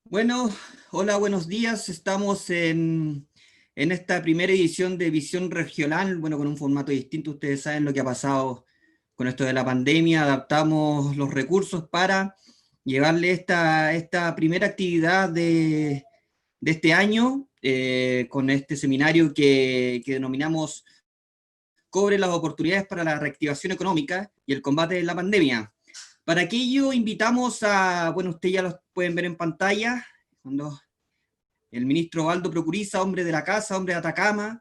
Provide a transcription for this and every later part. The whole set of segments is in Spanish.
Bueno, hola, buenos días. Estamos en esta primera edición de Visión Regional, bueno, con un formato distinto. Ustedes saben lo que ha pasado con esto de la pandemia. Adaptamos los recursos para llevarle esta primera actividad de este año con este seminario que denominamos Cobre las oportunidades para la reactivación económica y el combate de la pandemia. Para aquello invitamos a, bueno, ustedes ya los pueden ver en pantalla, cuando el ministro Waldo Procuriza, hombre de la casa, hombre de Atacama,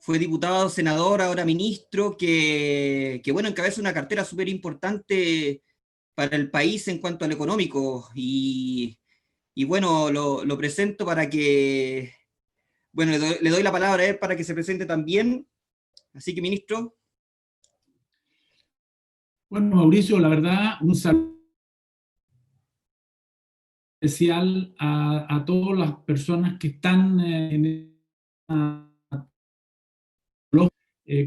fue diputado, senador, ahora ministro, que bueno, encabeza una cartera súper importante para el país en cuanto al económico. Y bueno, lo presento para que, bueno, le doy la palabra a él para que se presente también. Así que, ministro. Bueno, Mauricio, la verdad, un saludo especial a todas las personas que están en esta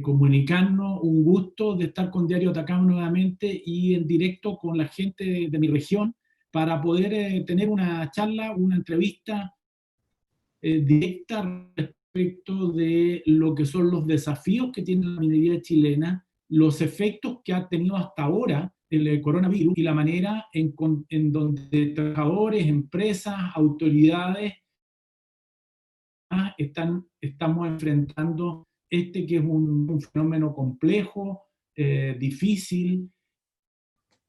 comunicarnos. Un gusto de estar con Diario Atacama nuevamente y en directo con la gente de mi región para poder tener una charla, una entrevista directa respecto de lo que son los desafíos que tiene la minería chilena, los efectos que ha tenido hasta ahora el coronavirus y la manera en donde trabajadores, empresas, autoridades estamos enfrentando que es un fenómeno complejo, difícil,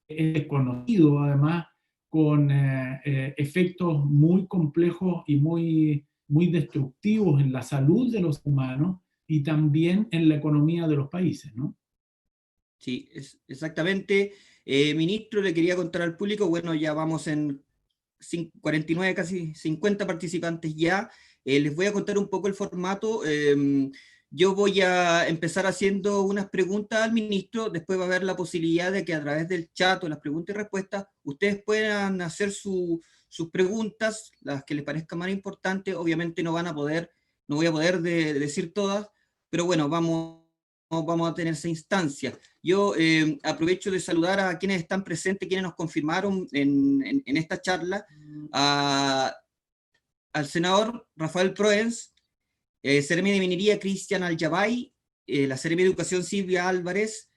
es desconocido además, con efectos muy complejos y muy destructivos en la salud de los humanos y también en la economía de los países, ¿no? Sí, exactamente. Ministro, le quería contar al público, bueno, ya vamos en 49, casi 50 participantes ya. Les voy a contar un poco el formato. Yo voy a empezar haciendo unas preguntas al ministro, después va a haber la posibilidad de que a través del chat o las preguntas y respuestas, ustedes puedan hacer sus preguntas, las que les parezcan más importantes. Obviamente no voy a poder decir todas, pero bueno, vamos a tener esa instancia. Yo aprovecho de saludar a quienes están presentes, quienes nos confirmaron en esta charla, a, al senador Rafael Proens, Seremi de Minería Cristian Aljabay, la Seremi de Educación Silvia Álvarez,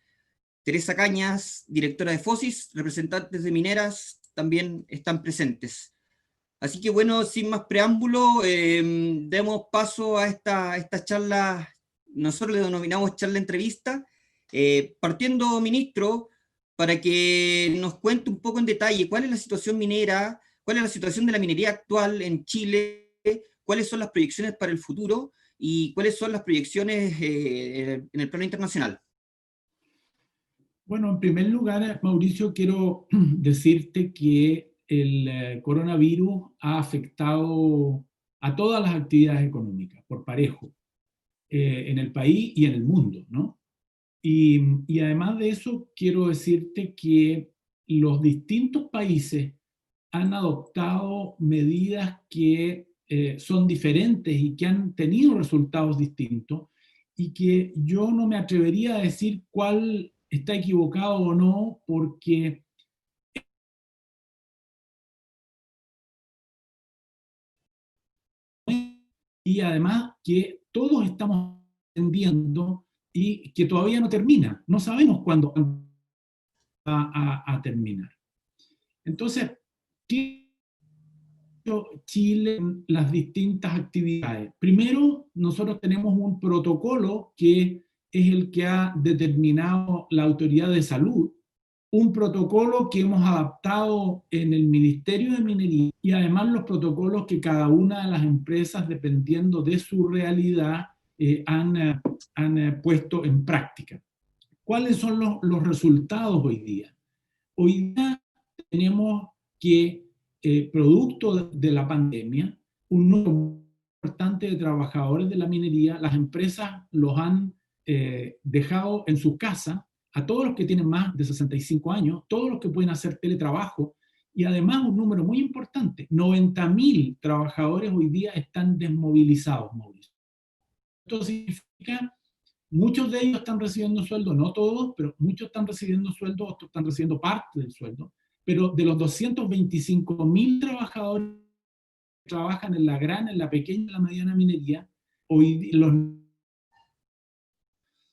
Teresa Cañas, directora de FOSIS, representantes de mineras también están presentes. Así que bueno, sin más preámbulo, demos paso a esta charla. Nosotros le denominamos charla entrevista, partiendo, ministro, para que nos cuente un poco en detalle cuál es la situación minera, cuál es la situación de la minería actual en Chile, cuáles son las proyecciones para el futuro y cuáles son las proyecciones en el plano internacional. Bueno, en primer lugar, Mauricio, quiero decirte que el coronavirus ha afectado a todas las actividades económicas por parejo, en el país y en el mundo, ¿no? Y además de eso, quiero decirte que los distintos países han adoptado medidas que son diferentes y que han tenido resultados distintos y que yo no me atrevería a decir cuál está equivocado o no, porque y además que todos estamos aprendiendo y que todavía no termina, no sabemos cuándo va a terminar. Entonces, ¿qué Chile en las distintas actividades? Primero, nosotros tenemos un protocolo que es el que ha determinado la autoridad de salud, un protocolo que hemos adaptado en el Ministerio de Minería y además los protocolos que cada una de las empresas, dependiendo de su realidad, han puesto en práctica. ¿Cuáles son los resultados hoy día? Hoy día tenemos que, producto de la pandemia, un número importante de trabajadores de la minería, las empresas los han dejado en su casa a todos los que tienen más de 65 años, todos los que pueden hacer teletrabajo, y además un número muy importante, 90.000 trabajadores hoy día están desmovilizados, Mauricio. Esto significa muchos de ellos están recibiendo sueldo, no todos, pero muchos están recibiendo sueldo, otros están recibiendo parte del sueldo, pero de los 225.000 trabajadores trabajan en la pequeña y la mediana minería, hoy los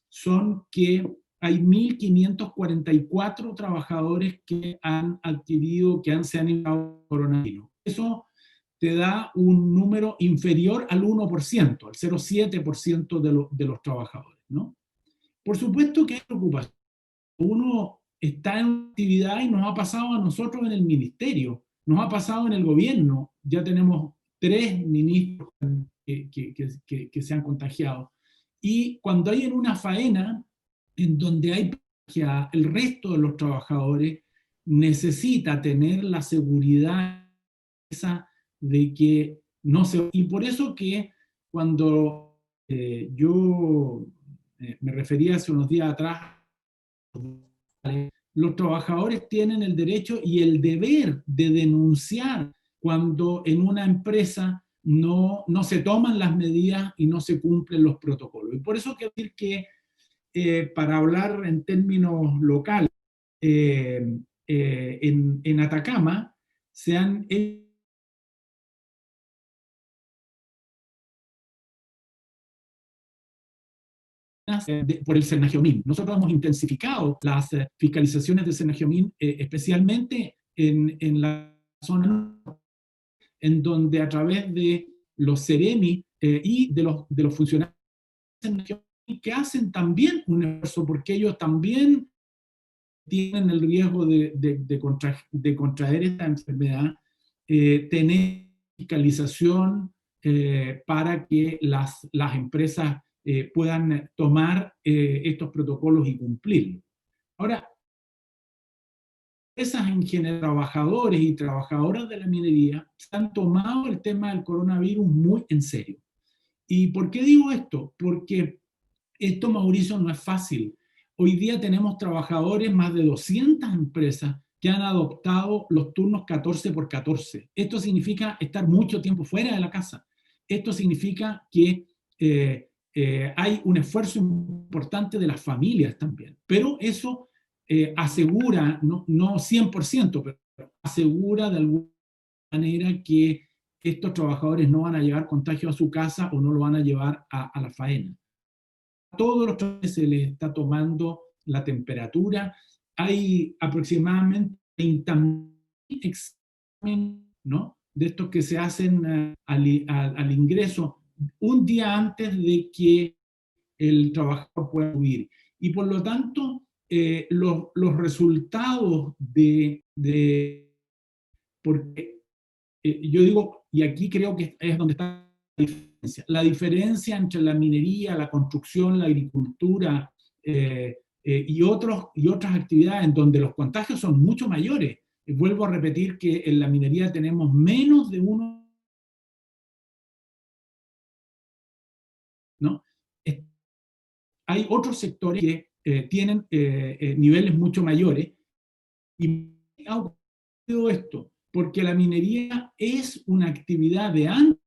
son que hay 1.544 trabajadores que han adquirido, se han infectado coronavirus. Eso te da un número inferior al 1%, al 0,7% de los trabajadores, ¿no? Por supuesto que hay preocupación. Uno está en una actividad y nos ha pasado a nosotros en el ministerio, nos ha pasado en el gobierno, ya tenemos 3 ministros que se han contagiado. Y cuando hay en una faena en donde hay el resto de los trabajadores necesita tener la seguridad esa de que no se... Y por eso que cuando yo me refería hace unos días atrás, los trabajadores tienen el derecho y el deber de denunciar cuando en una empresa no se toman las medidas y no se cumplen los protocolos. Y por eso quiero decir que, para hablar en términos locales, en Atacama se han por el Senagiomín. Nosotros hemos intensificado las fiscalizaciones del Senagiomín, especialmente en la zona en donde a través de los Ceremi y de los funcionarios que hacen también un esfuerzo, porque ellos también tienen el riesgo de contraer esta enfermedad, tener fiscalización para que las empresas puedan tomar estos protocolos y cumplirlos. Ahora, empresas en general, trabajadores y trabajadoras de la minería, se han tomado el tema del coronavirus muy en serio. ¿Y por qué digo esto? Porque esto, Mauricio, no es fácil. Hoy día tenemos trabajadores, más de 200 empresas que han adoptado los turnos 14x14. Esto significa estar mucho tiempo fuera de la casa. Esto significa que hay un esfuerzo importante de las familias también. Pero eso asegura, no 100%, pero asegura de alguna manera que estos trabajadores no van a llevar contagio a su casa o no lo van a llevar a la faena. A todos los trabajadores se les está tomando la temperatura. Hay aproximadamente 30.000 exámenes, ¿no?, de estos que se hacen al ingreso un día antes de que el trabajador pueda subir. Y por lo tanto, los resultados porque yo digo, y aquí creo que es donde está la diferencia entre la minería, la construcción, la agricultura y otras actividades en donde los contagios son mucho mayores. Vuelvo a repetir que en la minería tenemos menos de uno, ¿no? Hay otros sectores que tienen niveles mucho mayores, y ha ocurrido esto porque la minería es una actividad de antes.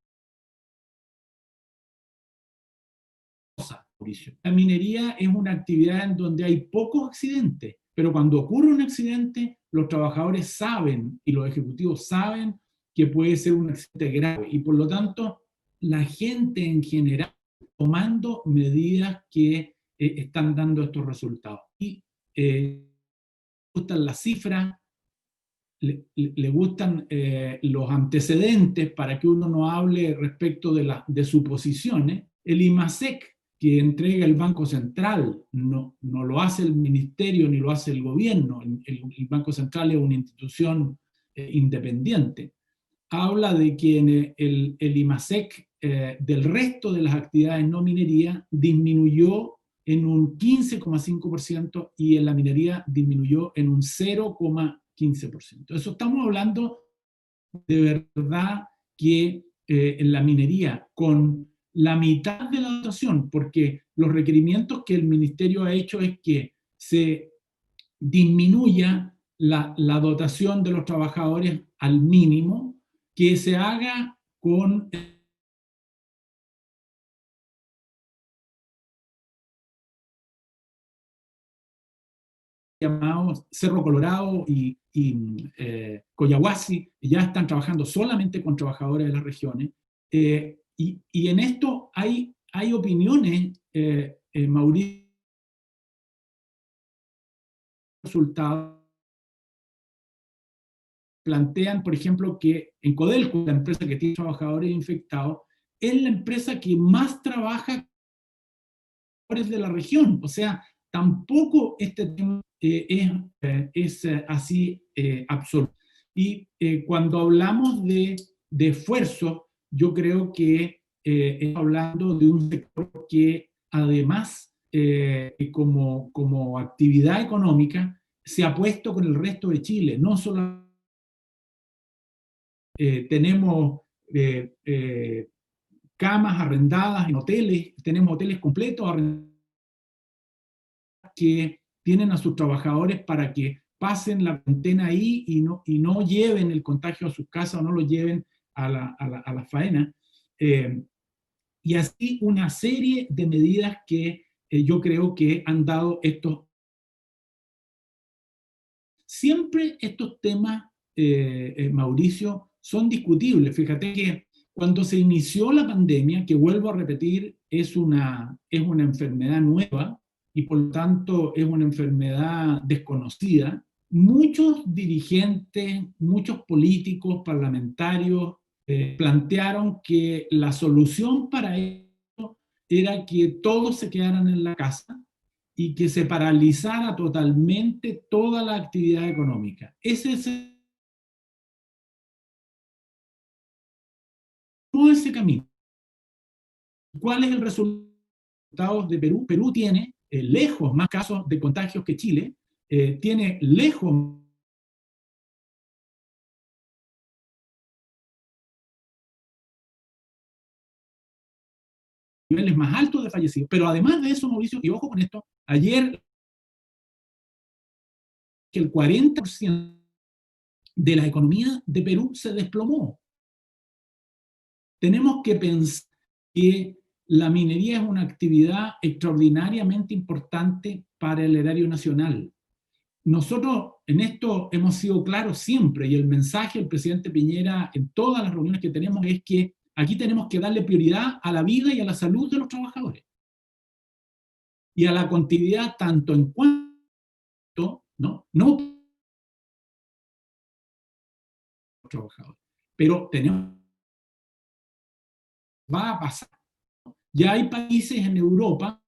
La minería es una actividad en donde hay pocos accidentes, pero cuando ocurre un accidente, los trabajadores saben y los ejecutivos saben que puede ser un accidente grave, y por lo tanto la gente en general tomando medidas que están dando estos resultados. Y gustan las cifras, le gustan los antecedentes para que uno no hable respecto de suposiciones. El IMASEC, que entrega el Banco Central, no lo hace el ministerio ni lo hace el gobierno, el Banco Central es una institución independiente, habla de que el IMASEC del resto de las actividades no minería disminuyó en un 15,5% y en la minería disminuyó en un 0,15%. Eso estamos hablando de verdad que en la minería, con la mitad de la dotación, porque los requerimientos que el ministerio ha hecho es que se disminuya la dotación de los trabajadores al mínimo, que se haga con llamados Cerro Colorado y Coyahuasi, ya están trabajando solamente con trabajadores de las regiones. Y en esto hay opiniones, Mauricio, resultados plantean, por ejemplo, que en Codelco, la empresa que tiene trabajadores infectados, es la empresa que más trabaja de la región. O sea, tampoco este tema es así absoluto. Y cuando hablamos de esfuerzo, yo creo que estamos hablando de un sector que además, como actividad económica, se ha puesto con el resto de Chile. No solo tenemos camas arrendadas en hoteles, tenemos hoteles completos arrendados que tienen a sus trabajadores para que pasen la cuarentena ahí y no lleven el contagio a sus casas o no lo lleven a la faena. Y así una serie de medidas que yo creo que han dado estos. Siempre estos temas, Mauricio, son discutibles. Fíjate que cuando se inició la pandemia, que vuelvo a repetir, es una enfermedad nueva y por lo tanto es una enfermedad desconocida, muchos dirigentes, muchos políticos, parlamentarios, plantearon que la solución para esto era que todos se quedaran en la casa y que se paralizara totalmente toda la actividad económica. Ese es ese camino. ¿Cuál es el resultado de Perú? Perú tiene lejos más casos de contagios que Chile, tiene lejos niveles más altos de fallecidos, pero además de eso, Mauricio, y ojo con esto, ayer que el 40% de la economía de Perú se desplomó. Tenemos que pensar que la minería es una actividad extraordinariamente importante para el erario nacional. Nosotros en esto hemos sido claros siempre, y el mensaje del presidente Piñera en todas las reuniones que tenemos es que aquí tenemos que darle prioridad a la vida y a la salud de los trabajadores. Y a la continuidad tanto en cuanto, no los trabajadores. Pero va a pasar. Ya hay países en Europa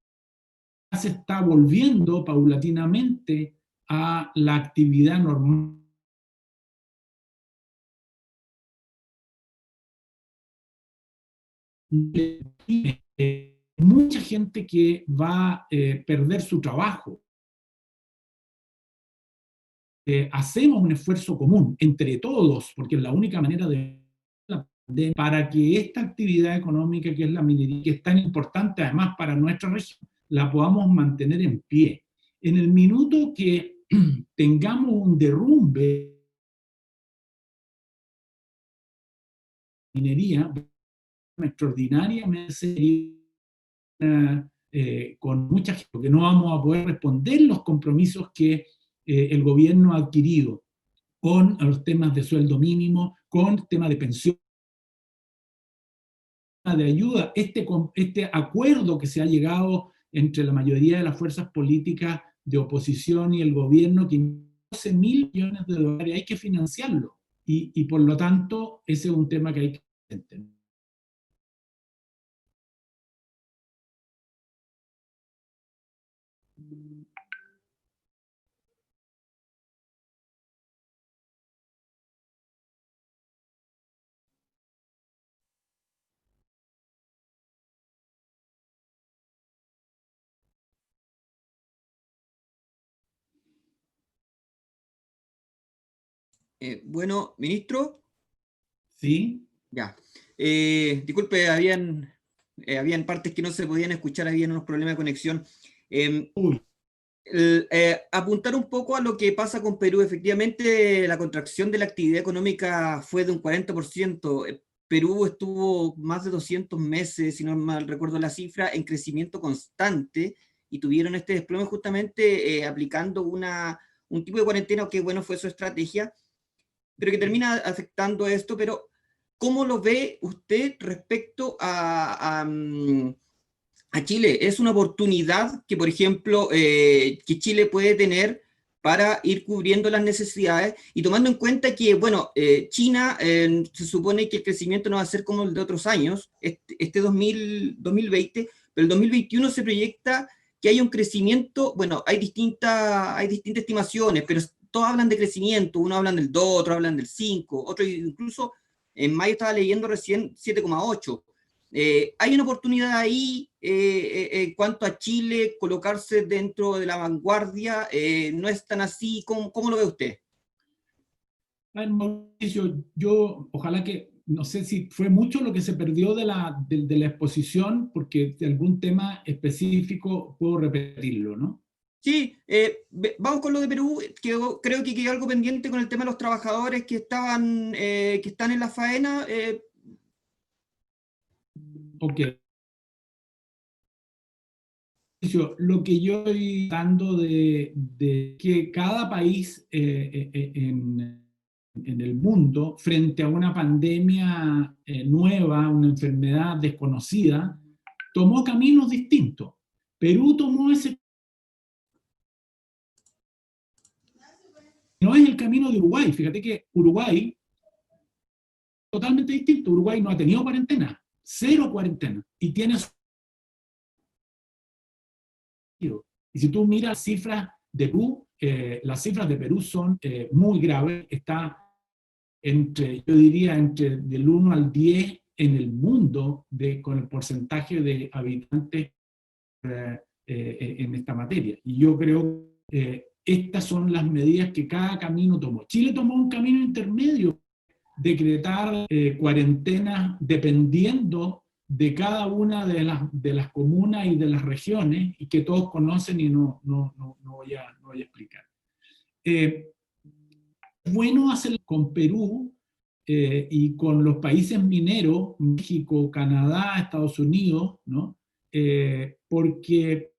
que se está volviendo paulatinamente a la actividad normal. Mucha gente que va a perder su trabajo. Hacemos un esfuerzo común entre todos, porque es la única manera para que esta actividad económica que es la minería, que es tan importante además para nuestra región, la podamos mantener en pie. En el minuto que tengamos un derrumbe de minería, extraordinariamente con mucha gente, porque no vamos a poder responder los compromisos que el gobierno ha adquirido con los temas de sueldo mínimo, con temas de pensión, de ayuda. Este acuerdo que se ha llegado entre la mayoría de las fuerzas políticas de oposición y el gobierno, que 12.000 millones de dólares hay que financiarlo. Y por lo tanto, ese es un tema que hay que entender. Bueno, ministro. ¿Sí? Ya. Disculpe, habían partes que no se podían escuchar, habían unos problemas de conexión. Apuntar un poco a lo que pasa con Perú. Efectivamente, la contracción de la actividad económica fue de un 40%. Perú estuvo más de 200 meses, si no mal recuerdo la cifra, en crecimiento constante, y tuvieron este desplome justamente aplicando un tipo de cuarentena que, bueno, fue su estrategia, pero que termina afectando esto. Pero ¿cómo lo ve usted respecto a Chile? ¿Es una oportunidad que, por ejemplo, que Chile puede tener para ir cubriendo las necesidades, y tomando en cuenta que, bueno, China se supone que el crecimiento no va a ser como el de otros años, este 2020, pero el 2021 se proyecta que haya un crecimiento? Bueno, hay distintas estimaciones, pero todos hablan de crecimiento, uno hablan del 2, otros hablan del 5, otro incluso en mayo estaba leyendo recién 7,8. ¿Hay una oportunidad ahí en cuanto a Chile colocarse dentro de la vanguardia? ¿No es tan así? ¿Cómo lo ve usted? A ver, Mauricio, yo ojalá que, no sé si fue mucho lo que se perdió de la exposición, porque de algún tema específico puedo repetirlo, ¿no? Sí, vamos con lo de Perú. Creo que quedó algo pendiente con el tema de los trabajadores que están en la faena. Ok. Lo que yo estoy dando de que cada país en el mundo, frente a una pandemia nueva, una enfermedad desconocida, tomó caminos distintos. Perú tomó ese, no es el camino de Uruguay. Fíjate que Uruguay, totalmente distinto. Uruguay no ha tenido cuarentena, cero cuarentena, y tiene. Y si tú miras cifras de Perú, las cifras de Perú son muy graves. Está yo diría, entre del 1 al 10 en el mundo con el porcentaje de habitantes en esta materia. Y yo creo que estas son las medidas que cada camino tomó. Chile tomó un camino intermedio, decretar cuarentenas dependiendo de cada una de las comunas y de las regiones, y que todos conocen, y no voy a explicar. Bueno hacer con Perú y con los países mineros, México, Canadá, Estados Unidos, ¿no? Porque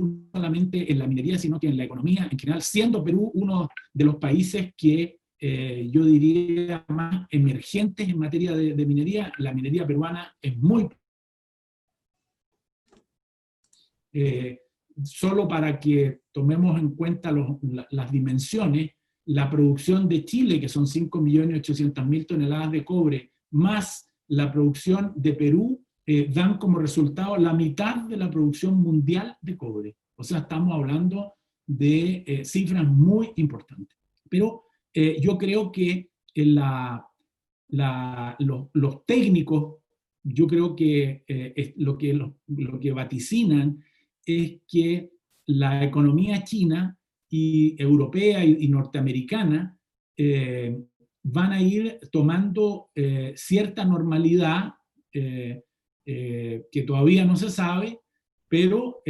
no solamente en la minería, sino que en la economía en general, siendo Perú uno de los países que yo diría más emergentes en materia de minería. La minería peruana es muy... solo para que tomemos en cuenta las dimensiones, la producción de Chile, que son 5.800.000 toneladas de cobre, más la producción de Perú, dan como resultado la mitad de la producción mundial de cobre. O sea, estamos hablando de cifras muy importantes. Pero yo creo que los técnicos, yo creo que lo que vaticinan es que la economía china y europea y norteamericana van a ir tomando cierta normalidad que todavía no se sabe, pero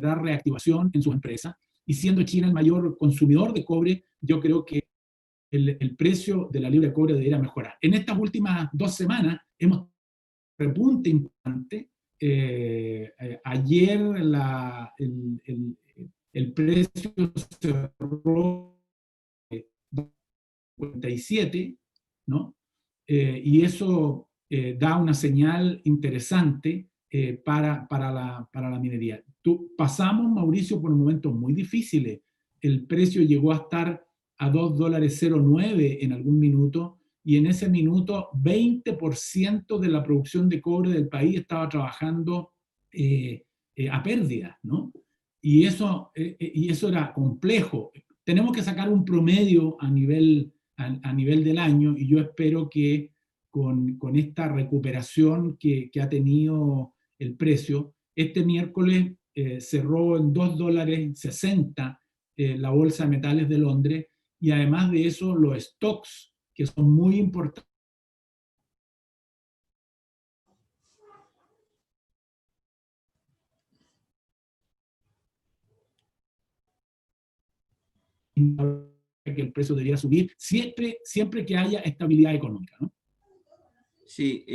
da reactivación en sus empresas, y siendo China el mayor consumidor de cobre, yo creo que el precio de la libra de cobre debería mejorar. En estas últimas 2 semanas hemos tenido un repunte importante. Ayer el precio cerró 57, ¿no? Y eso da una señal interesante para la minería. Pasamos, Mauricio, por momentos muy difíciles. El precio llegó a estar a $2.09 en algún minuto, y en ese minuto 20% de la producción de cobre del país estaba trabajando a pérdida, ¿no? Y eso era complejo. Tenemos que sacar un promedio a nivel del año, y yo espero que con esta recuperación que ha tenido el precio, este miércoles cerró en $2.60 la Bolsa de Metales de Londres, y además de eso los stocks, que son muy importantes. que el precio debería subir, siempre que haya estabilidad económica, ¿no? Sí,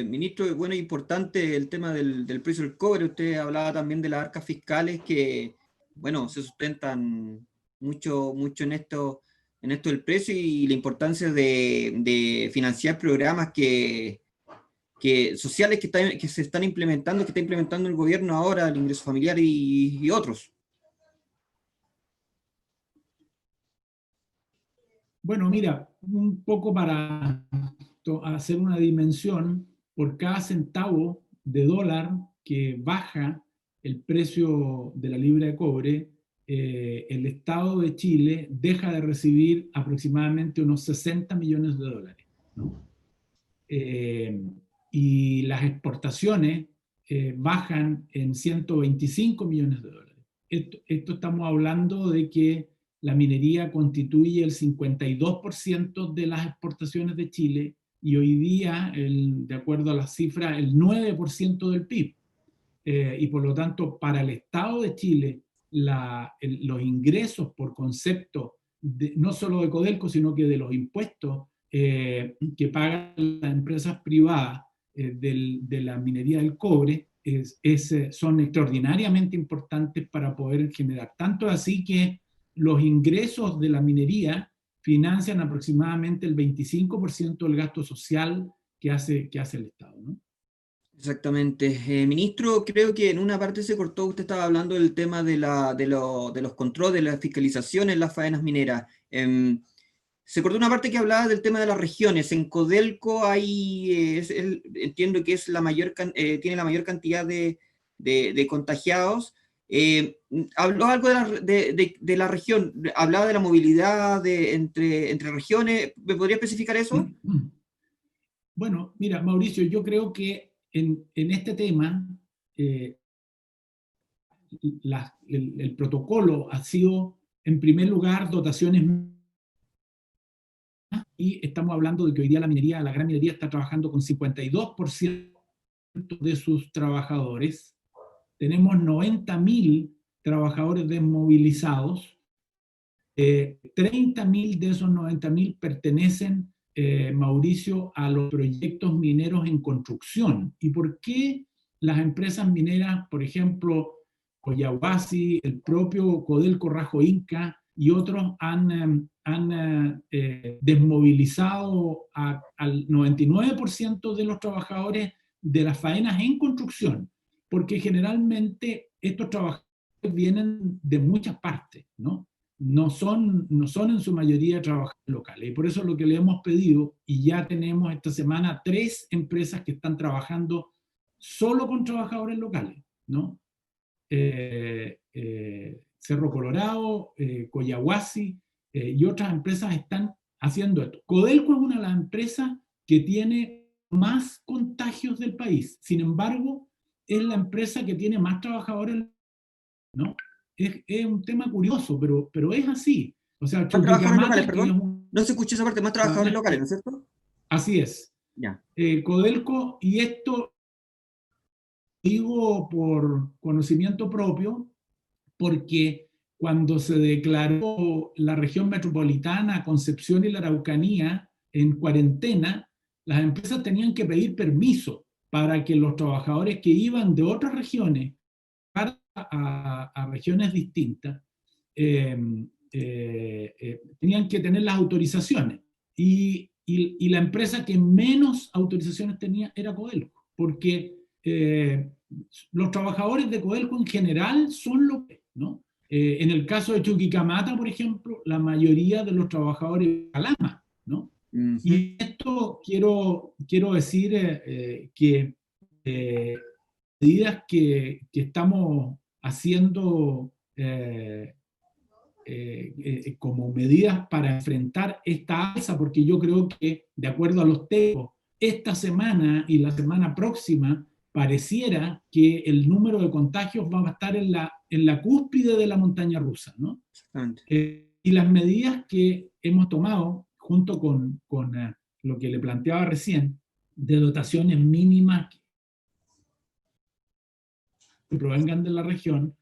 ministro, bueno, importante el tema del precio del cobre. Usted hablaba también de las arcas fiscales que, bueno, se sustentan mucho en esto del precio y la importancia de financiar programas sociales que se están implementando, que está implementando el gobierno ahora, el ingreso familiar y otros. Bueno, mira, un poco para hacer una dimensión, por cada centavo de dólar que baja el precio de la libra de cobre, el Estado de Chile deja de recibir aproximadamente unos 60 millones de dólares, ¿no? Eh, y las exportaciones bajan en 125 millones de dólares. Esto estamos hablando de que la minería constituye el 52% de las exportaciones de Chile y hoy día, de acuerdo a las cifras, el 9% del PIB. Y por lo tanto, para el Estado de Chile, los ingresos por concepto, no solo de Codelco, sino que de los impuestos que pagan las empresas privadas de la minería del cobre, son extraordinariamente importantes para poder generar. Tanto así que los ingresos de la minería financian aproximadamente el 25% del gasto social que hace el Estado, ¿no? Exactamente. Ministro, creo que en una parte se cortó, usted estaba hablando del tema de los controles, de la fiscalización en las faenas mineras. Se cortó una parte que hablaba del tema de las regiones. En Codelco hay, entiendo que es tiene la mayor cantidad de contagiados. Habló algo de la región, hablaba de la movilidad entre regiones. ¿Me podría especificar eso? Bueno, mira, Mauricio, yo creo que en este tema el protocolo ha sido, en primer lugar, dotaciones, y estamos hablando de que hoy día la gran minería está trabajando con 52% de sus trabajadores. Tenemos 90.000 trabajadores desmovilizados. 30.000 de esos 90.000 pertenecen, Mauricio, a los proyectos mineros en construcción. ¿Y por qué las empresas mineras, por ejemplo, Collahuasi, el propio Codelco Rajo Inca y otros han desmovilizado al 99% de los trabajadores de las faenas en construcción? Porque generalmente estos trabajadores vienen de muchas partes, ¿no? No son en su mayoría trabajadores locales. Y por eso lo que le hemos pedido, y ya tenemos esta semana 3 empresas que están trabajando solo con trabajadores locales, ¿no? Cerro Colorado, Collahuasi y otras empresas están haciendo esto. Codelco es una de las empresas que tiene más contagios del país. Sin embargo, es la empresa que tiene más trabajadores, ¿no? Es un tema curioso, pero es así. O sea, Más trabajadores locales, Chuquicamata, que es perdón. No se escuchó esa parte, más trabajadores locales, ¿no es cierto? Así es. Ya. Codelco, y esto digo por conocimiento propio, porque cuando se declaró la región metropolitana, Concepción y la Araucanía en cuarentena, las empresas tenían que pedir permiso para que los trabajadores que iban de otras regiones a regiones distintas tenían que tener las autorizaciones. Y la empresa que menos autorizaciones tenía era Codelco, porque los trabajadores de Codelco en general son locales, ¿no? En el caso de Chuquicamata, por ejemplo, la mayoría de los trabajadores de Calama, ¿no? Uh-huh. Y esto quiero decir que medidas que estamos haciendo como medidas para enfrentar esta alza, porque yo creo que, de acuerdo a los tiempos, esta semana y la semana próxima pareciera que el número de contagios va a estar en la cúspide de la montaña rusa, ¿no? Y las medidas que hemos tomado, junto con lo que le planteaba recién, de dotaciones mínimas que provengan de la región,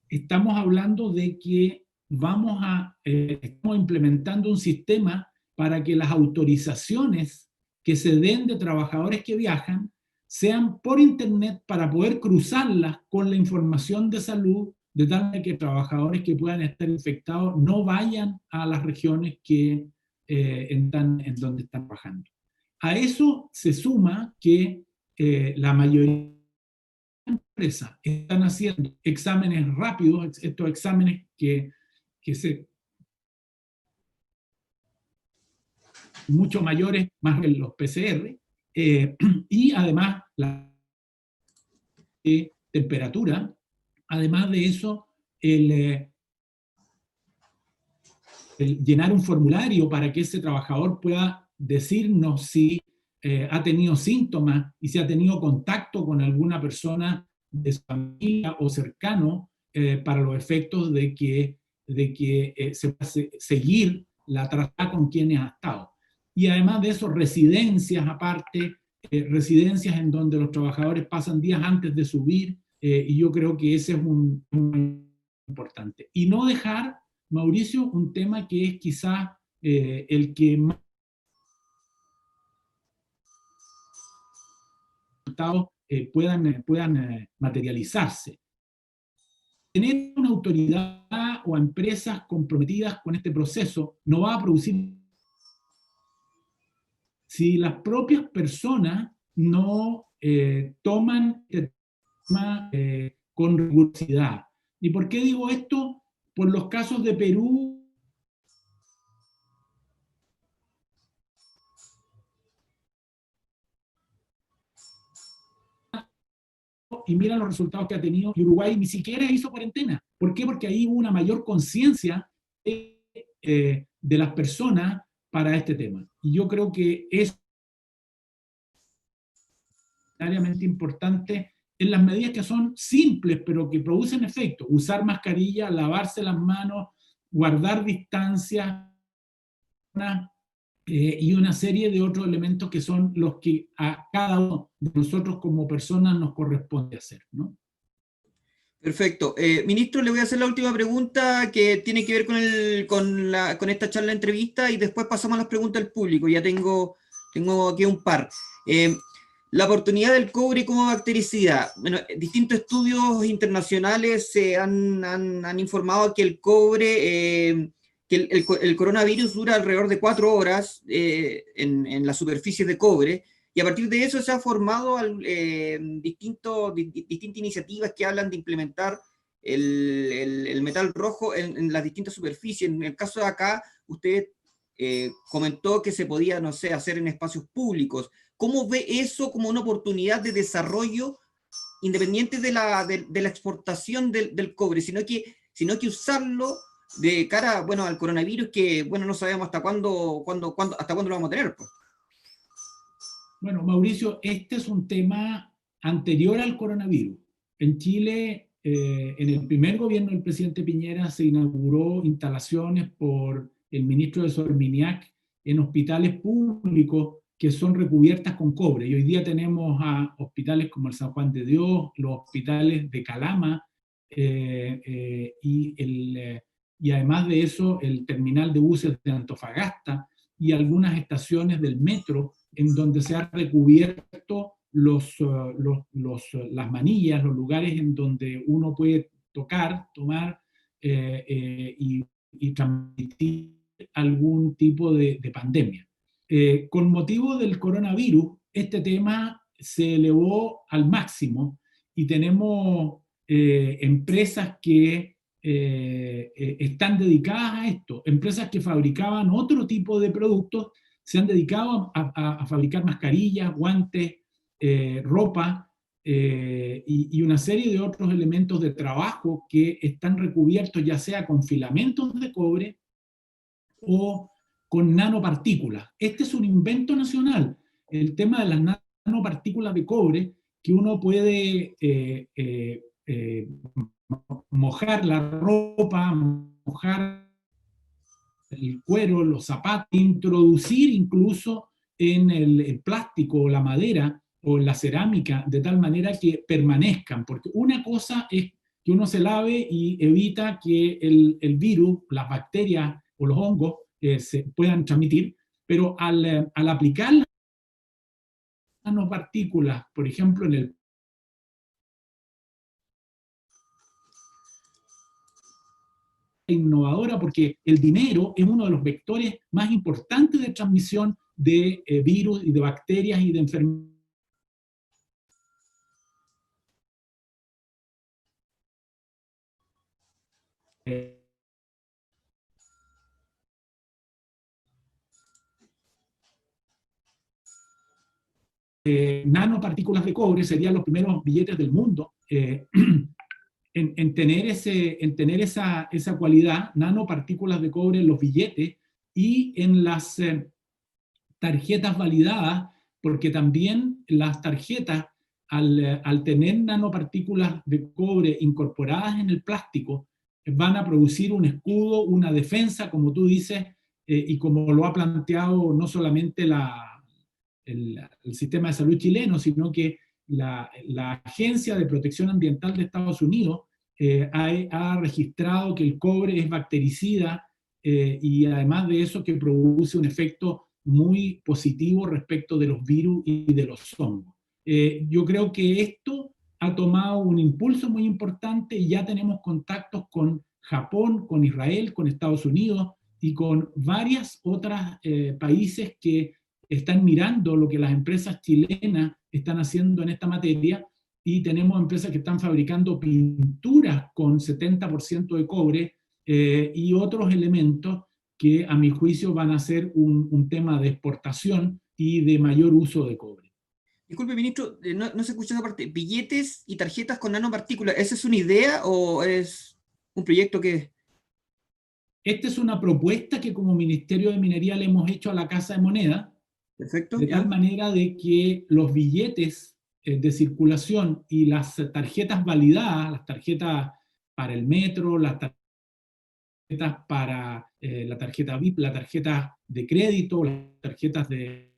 estamos hablando de que estamos implementando un sistema para que las autorizaciones que se den de trabajadores que viajan sean por internet para poder cruzarlas con la información de salud, de tal manera que trabajadores que puedan estar infectados no vayan a las regiones que están en donde están trabajando. A eso se suma que la mayoría de empresas están haciendo exámenes rápidos, estos exámenes que se mucho mayores, más que los PCR, y además la temperatura. Además de eso, el llenar un formulario para que ese trabajador pueda decirnos si ha tenido síntomas y si ha tenido contacto con alguna persona de su familia o cercano, para los efectos de que se pueda seguir la trazabilidad con quienes ha estado. Y además de eso, residencias aparte, residencias en donde los trabajadores pasan días antes de subir, y yo creo que ese es un importante. Y no dejar, Mauricio, un tema que es quizás el que más puedan materializarse. Tener una autoridad o empresas comprometidas con este proceso no va a producir si las propias personas no toman este tema con rigurosidad. ¿Y por qué digo esto? Por los casos de Perú y mira los resultados que ha tenido, y Uruguay ni siquiera hizo cuarentena. ¿Por qué? Porque ahí hubo una mayor conciencia de las personas para este tema. Y yo creo que es necesariamente importante en las medidas que son simples, pero que producen efecto. Usar mascarilla, lavarse las manos, guardar distancia, y una serie de otros elementos que son los que a cada uno de nosotros como personas nos corresponde hacer, ¿no? Perfecto. Ministro, le voy a hacer la última pregunta que tiene que ver con esta charla entrevista y después pasamos a las preguntas del público. Ya tengo aquí un par. La oportunidad del cobre como bactericida. Bueno, distintos estudios internacionales han informado que el cobre, que el coronavirus dura alrededor de 4 horas en la superficie de cobre, y a partir de eso se han formado distintas iniciativas que hablan de implementar el metal rojo en las distintas superficies. En el caso de acá, usted comentó que se podía, no sé, hacer en espacios públicos. ¿Cómo ve eso como una oportunidad de desarrollo independiente de la exportación del cobre, sino que usarlo de cara, bueno, al coronavirus, que, bueno, no sabemos hasta cuándo lo vamos a tener, pues? Bueno, Mauricio, este es un tema anterior al coronavirus. En Chile, en el primer gobierno del presidente Piñera, se inauguró instalaciones por el ministro de Sorminiac en hospitales públicos que son recubiertas con cobre. Y hoy día tenemos a hospitales como el San Juan de Dios, los hospitales de Calama, y además de eso, el terminal de buses de Antofagasta y algunas estaciones del metro en donde se han recubierto las manillas, los lugares en donde uno puede tocar, tomar y transmitir algún tipo de pandemia. Con motivo del coronavirus, este tema se elevó al máximo y tenemos empresas que están dedicadas a esto, empresas que fabricaban otro tipo de productos se han dedicado a fabricar mascarillas, guantes, ropa y una serie de otros elementos de trabajo que están recubiertos ya sea con filamentos de cobre o con nanopartículas. Este es un invento nacional, el tema de las nanopartículas de cobre, que uno puede mojar la ropa, mojar el cuero, los zapatos, introducir incluso en el plástico o la madera o la cerámica de tal manera que permanezcan, porque una cosa es que uno se lave y evita que el virus, las bacterias o los hongos se puedan transmitir, pero al aplicar las nanopartículas, por ejemplo, en el innovadora, porque el dinero es uno de los vectores más importantes de transmisión de virus y de bacterias y de enfermedades. Nanopartículas de cobre serían los primeros billetes del mundo en tener esa cualidad, nanopartículas de cobre en los billetes y en las tarjetas validadas, porque también las tarjetas, al tener nanopartículas de cobre incorporadas en el plástico, van a producir un escudo, una defensa, como tú dices, y como lo ha planteado no solamente el sistema de salud chileno, sino que la Agencia de Protección Ambiental de Estados Unidos ha registrado que el cobre es bactericida y además de eso que produce un efecto muy positivo respecto de los virus y de los hongos. Yo creo que esto ha tomado un impulso muy importante y ya tenemos contactos con Japón, con Israel, con Estados Unidos y con varios otros países que están mirando lo que las empresas chilenas están haciendo en esta materia, y tenemos empresas que están fabricando pinturas con 70% de cobre y otros elementos que a mi juicio van a ser un tema de exportación y de mayor uso de cobre. Disculpe, ministro, no se escuchó esa parte. ¿Billetes y tarjetas con nanopartículas, esa es una idea o es un proyecto que...? Esta es una propuesta que como Ministerio de Minería le hemos hecho a la Casa de Moneda, Perfecto, de tal manera de que los billetes de circulación y las tarjetas validadas, las tarjetas para el metro, las tarjetas para la tarjeta VIP, la tarjeta de crédito, las tarjetas de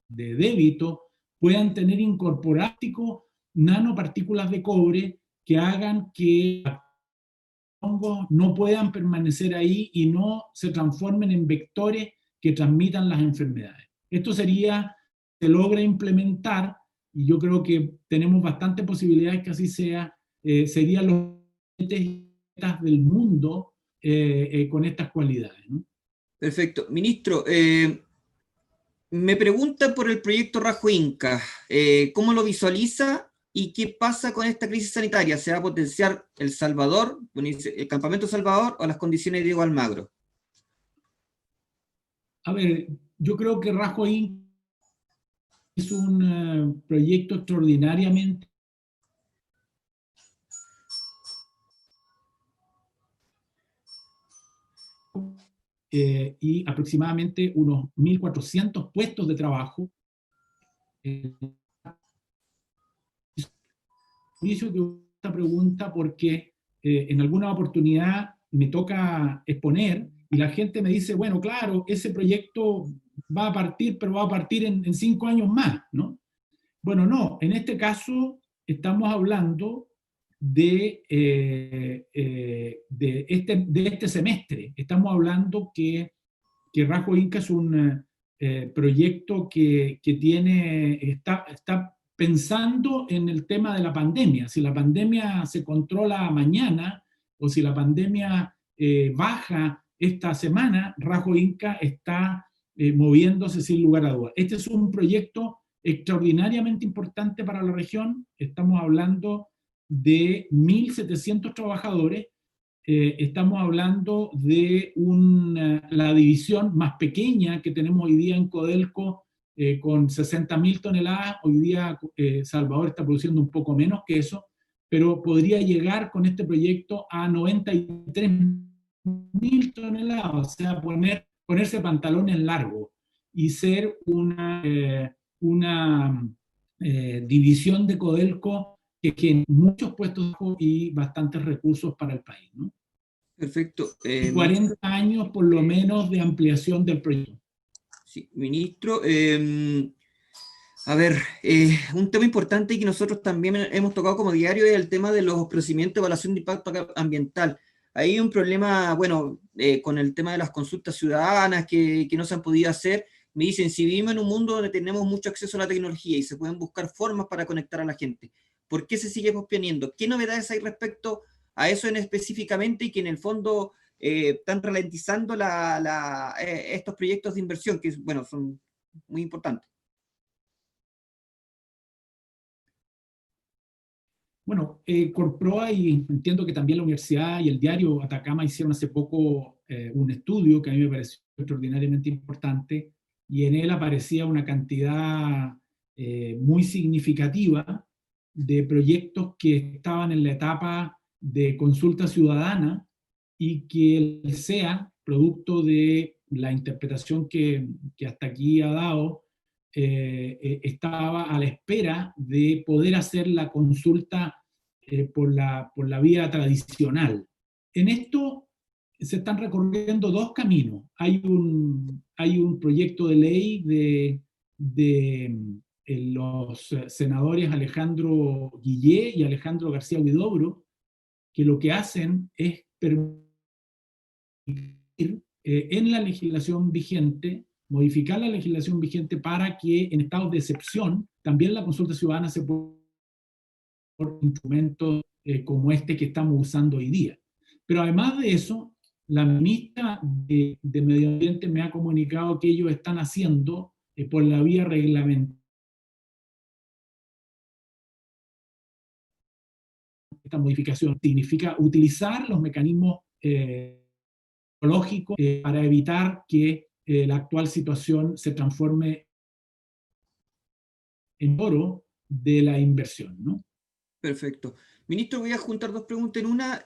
débito, puedan tener incorporado nanopartículas de cobre que hagan que los hongos no puedan permanecer ahí y no se transformen en vectores que transmitan las enfermedades. Esto se logra implementar, y yo creo que tenemos bastantes posibilidades que así sea, serían los del mundo con estas cualidades, ¿no? Perfecto. Ministro, me pregunta por el proyecto Rajo Inca. ¿Cómo lo visualiza y qué pasa con esta crisis sanitaria? ¿Se va a potenciar El Salvador, el campamento Salvador o las condiciones de Diego Almagro? A ver, yo creo que Rajo Inca es un proyecto extraordinariamente y aproximadamente unos 1.400 puestos de trabajo. Inicio que esta pregunta porque en alguna oportunidad me toca exponer y la gente me dice, bueno, claro, ese proyecto va a partir, pero va a partir en 5 años más, ¿no? Bueno, no, en este caso estamos hablando de este semestre. Estamos hablando que Rajo Inca es un proyecto que está pensando en el tema de la pandemia. Si la pandemia se controla mañana o si la pandemia baja esta semana, Rajo Inca está moviéndose sin lugar a dudas. Este es un proyecto extraordinariamente importante para la región. Estamos hablando de 1.700 trabajadores. Estamos hablando de la división más pequeña que tenemos hoy día en Codelco, con 60.000 toneladas. Hoy día Salvador está produciendo un poco menos que eso, pero podría llegar con este proyecto a 93.000 toneladas, o sea, ponerse pantalones largos y ser una división de Codelco que tiene muchos puestos y bastantes recursos para el país, ¿no? Perfecto. 40 años por lo menos de ampliación del proyecto. Sí, ministro, A ver, un tema importante y que nosotros también hemos tocado como diario es el tema de los procedimientos de evaluación de impacto ambiental. Hay un problema, bueno, con el tema de las consultas ciudadanas que no se han podido hacer. Me dicen, si vivimos en un mundo donde tenemos mucho acceso a la tecnología y se pueden buscar formas para conectar a la gente, ¿por qué se sigue posponiendo? ¿Qué novedades hay respecto a eso en específicamente y que en el fondo están ralentizando estos proyectos de inversión que, bueno, son muy importantes? Bueno, Corproa y entiendo que también la universidad y el diario Atacama hicieron hace poco un estudio que a mí me pareció extraordinariamente importante y en él aparecía una cantidad muy significativa de proyectos que estaban en la etapa de consulta ciudadana y que el SEA, producto de la interpretación que hasta aquí ha dado, estaba a la espera de poder hacer la consulta por la vía tradicional. En esto se están recorriendo dos caminos. Hay un proyecto de ley de los senadores Alejandro Guillé y Alejandro García Huidobro, que lo que hacen es permitir en la legislación vigente, modificar la legislación vigente para que en estados de excepción también la consulta ciudadana se pueda por instrumentos como este que estamos usando hoy día. Pero además de eso, la ministra de Medio Ambiente me ha comunicado que ellos están haciendo por la vía reglamentaria esta modificación. Significa utilizar los mecanismos ecológicos para evitar que la actual situación se transforme en oro de la inversión, ¿no? Perfecto. Ministro, voy a juntar dos preguntas en una.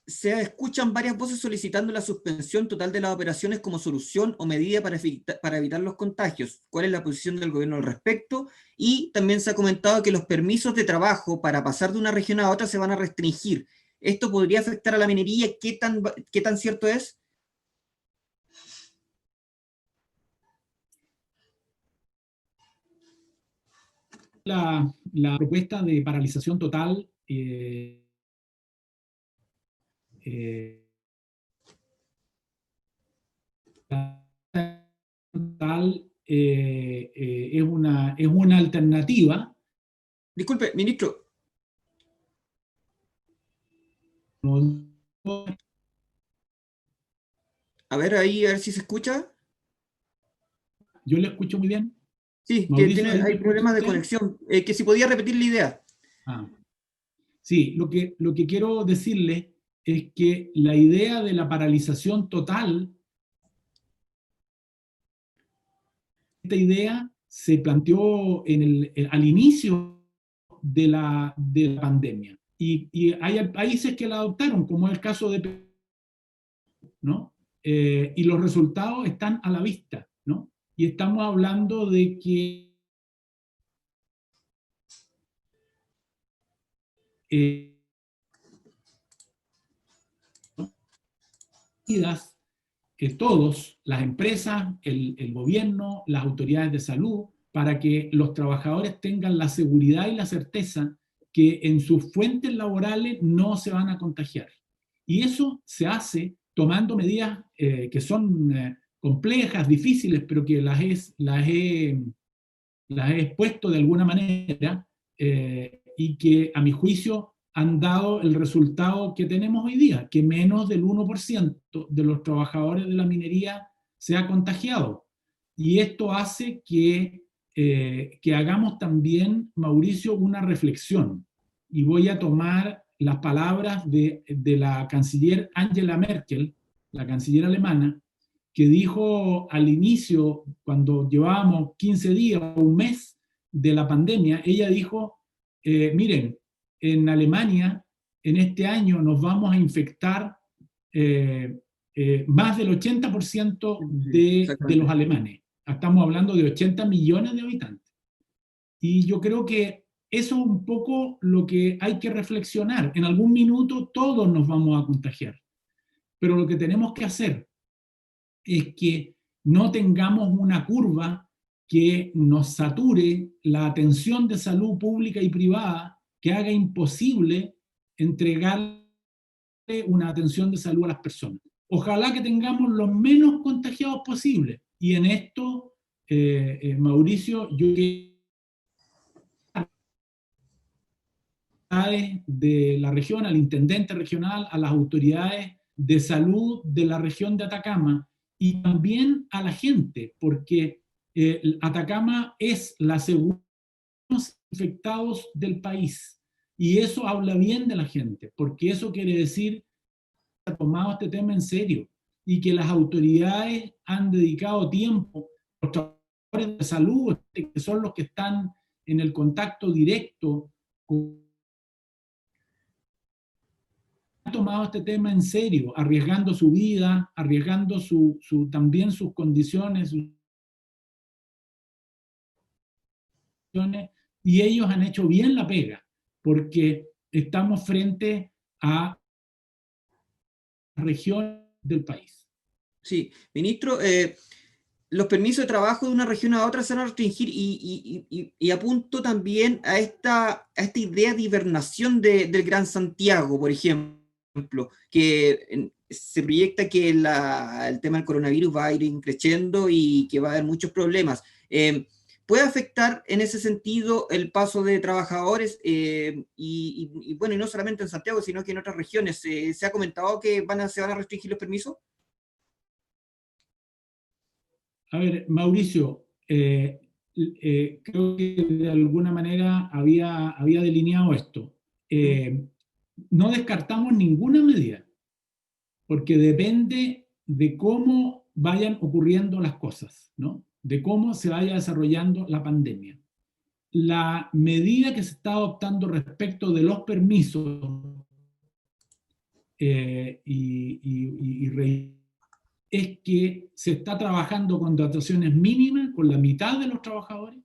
Se escuchan varias voces solicitando la suspensión total de las operaciones como solución o medida para evitar los contagios. ¿Cuál es la posición del gobierno al respecto? Y también se ha comentado que los permisos de trabajo para pasar de una región a otra se van a restringir. ¿Esto podría afectar a la minería? Qué tan cierto es? La propuesta de paralización total eh, total es una alternativa. Disculpe, ministro. A ver, ahí, a ver si se escucha. Yo le escucho muy bien. Sí, Mauricio, ¿ahí me hay escucha problemas de usted? conexión. Que si podía repetir la idea. Ah, sí, lo que quiero decirle es que la idea de la paralización total, esta idea se planteó al inicio de la pandemia. Y hay países que la adoptaron, como es el caso de Perú, ¿no? Y los resultados están a la vista, ¿no? Y estamos hablando de que que todos, las empresas, el gobierno, las autoridades de salud, para que los trabajadores tengan la seguridad y la certeza que en sus fuentes laborales no se van a contagiar. Y eso se hace tomando medidas que son complejas, difíciles, pero que las he expuesto de alguna manera y que a mi juicio han dado el resultado que tenemos hoy día, que menos del 1% de los trabajadores de la minería se ha contagiado. Y esto hace que hagamos también, Mauricio, una reflexión. Y voy a tomar las palabras de la canciller Angela Merkel, la canciller alemana, que dijo al inicio, cuando llevábamos 15 días o un mes de la pandemia, ella dijo, miren, en Alemania en este año nos vamos a infectar más del 80% de los alemanes. Estamos hablando de 80 millones de habitantes. Y yo creo que eso es un poco lo que hay que reflexionar. En algún minuto todos nos vamos a contagiar. Pero lo que tenemos que hacer es que no tengamos una curva que nos sature la atención de salud pública y privada, que haga imposible entregarle una atención de salud a las personas. Ojalá que tengamos los menos contagiados posible. Y en esto, Mauricio, yo de la región, al intendente regional, a las autoridades de salud de la región de Atacama y también a la gente, porque Atacama es la segunda infectados del país y eso habla bien de la gente, porque eso quiere decir que ha tomado este tema en serio y que las autoridades han dedicado tiempo, los trabajadores de salud, que son los que están en el contacto directo con, han tomado este tema en serio, arriesgando su vida, arriesgando también sus condiciones, y ellos han hecho bien la pega, porque estamos frente a región del país. Sí, ministro, los permisos de trabajo de una región a otra se van a restringir y apunto también a esta idea de hibernación del Gran Santiago, por ejemplo, que se proyecta que el tema del coronavirus va a ir creciendo y que va a haber muchos problemas. ¿Puede afectar en ese sentido el paso de trabajadores? Bueno, y no solamente en Santiago, sino que en otras regiones. ¿Se ha comentado que se van a restringir los permisos? A ver, Mauricio, creo que de alguna manera había delineado esto. No descartamos ninguna medida, porque depende de cómo vayan ocurriendo las cosas, ¿no? De cómo se vaya desarrollando la pandemia. La medida que se está adoptando respecto de los permisos es que se está trabajando con dotaciones mínimas, con la mitad de los trabajadores,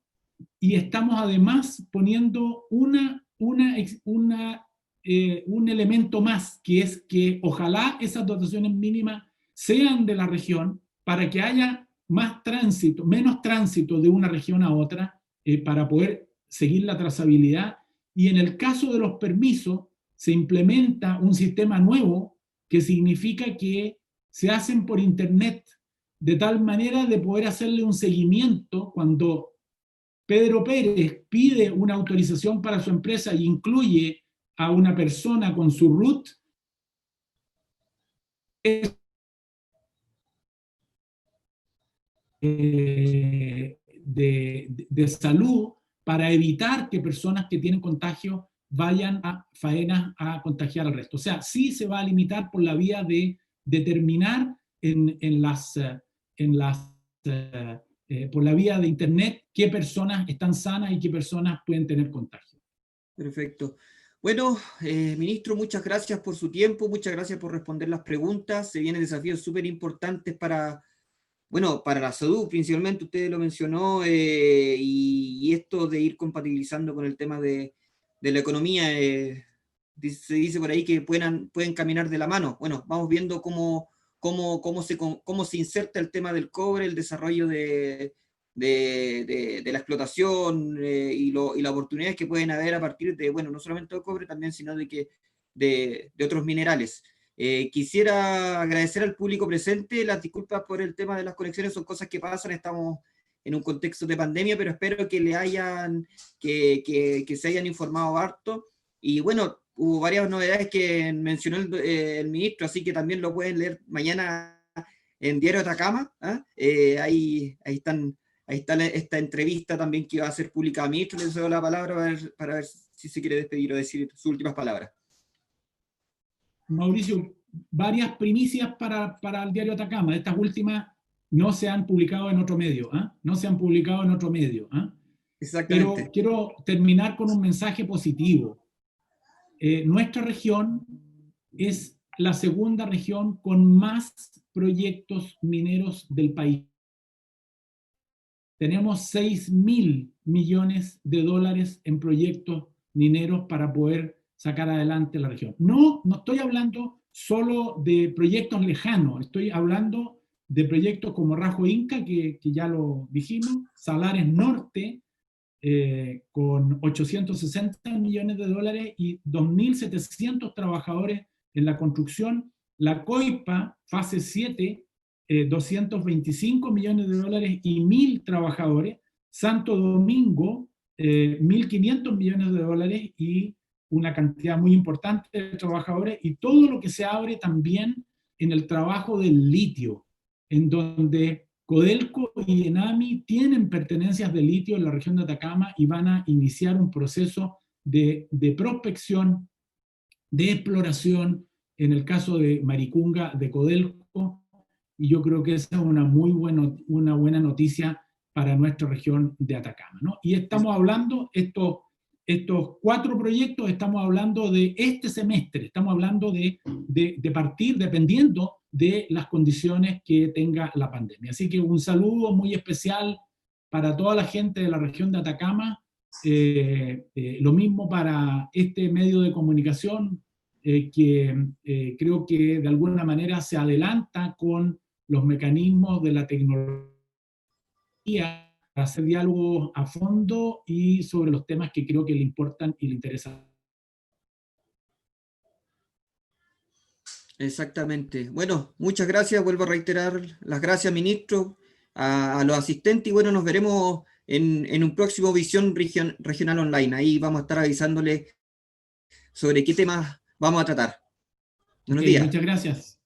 y estamos además poniendo un elemento más, que es que ojalá esas dotaciones mínimas sean de la región para que haya más tránsito, menos tránsito de una región a otra, para poder seguir la trazabilidad. Y en el caso de los permisos, se implementa un sistema nuevo que significa que se hacen por internet, de tal manera de poder hacerle un seguimiento cuando Pedro Pérez pide una autorización para su empresa y incluye a una persona con su RUT, de salud para evitar que personas que tienen contagio vayan a faenas a contagiar al resto. O sea, sí se va a limitar por la vía de determinar por la vía de internet qué personas están sanas y qué personas pueden tener contagio. Perfecto. Bueno, ministro, muchas gracias por su tiempo, muchas gracias por responder las preguntas. Se vienen desafíos súper importantes para la salud, principalmente, usted lo mencionó, y esto de ir compatibilizando con el tema de la economía, se dice por ahí que pueden caminar de la mano. Bueno, vamos viendo cómo se inserta el tema del cobre, el desarrollo de la explotación, y las oportunidades que pueden haber a partir de, no solamente del cobre también, sino de otros minerales. Quisiera agradecer al público presente, las disculpas por el tema de las conexiones, son cosas que pasan, estamos en un contexto de pandemia, pero espero que se hayan informado harto. Y bueno, hubo varias novedades que mencionó el ministro, así que también lo pueden leer mañana en Diario Atacama. Ahí está esta entrevista también que va a ser pública al ministro. Le doy la palabra para ver si se quiere despedir o decir sus últimas palabras. Mauricio, varias primicias para el Diario Atacama. Estas últimas no se han publicado en otro medio. No se han publicado en otro medio. Exactamente. Pero quiero terminar con un mensaje positivo. Nuestra región es la segunda región con más proyectos mineros del país. Tenemos $6.000 millones en proyectos mineros para poder sacar adelante la región. No estoy hablando solo de proyectos lejanos, estoy hablando de proyectos como Rajo Inca, que ya lo dijimos, Salares Norte, con 860 millones de dólares y 2.700 trabajadores en la construcción. La Coipa, fase 7, 225 millones de dólares y 1.000 trabajadores. Santo Domingo, 1.500 millones de dólares y una cantidad muy importante de trabajadores, y todo lo que se abre también en el trabajo del litio, en donde Codelco y Enami tienen pertenencias de litio en la región de Atacama y van a iniciar un proceso de prospección, de exploración, en el caso de Maricunga, de Codelco, y yo creo que esa es una buena noticia para nuestra región de Atacama, ¿no? Y estamos hablando, estos 4 proyectos, estamos hablando de este semestre, estamos hablando de partir dependiendo de las condiciones que tenga la pandemia. Así que un saludo muy especial para toda la gente de la región de Atacama, lo mismo para este medio de comunicación, que creo que de alguna manera se adelanta con los mecanismos de la tecnología para hacer diálogos a fondo y sobre los temas que creo que le importan y le interesan. Exactamente. Bueno, muchas gracias. Vuelvo a reiterar las gracias, ministro, a los asistentes, y bueno, nos veremos en un próximo Visión Regional Online. Ahí vamos a estar avisándole sobre qué temas vamos a tratar. Buenos días. Muchas gracias.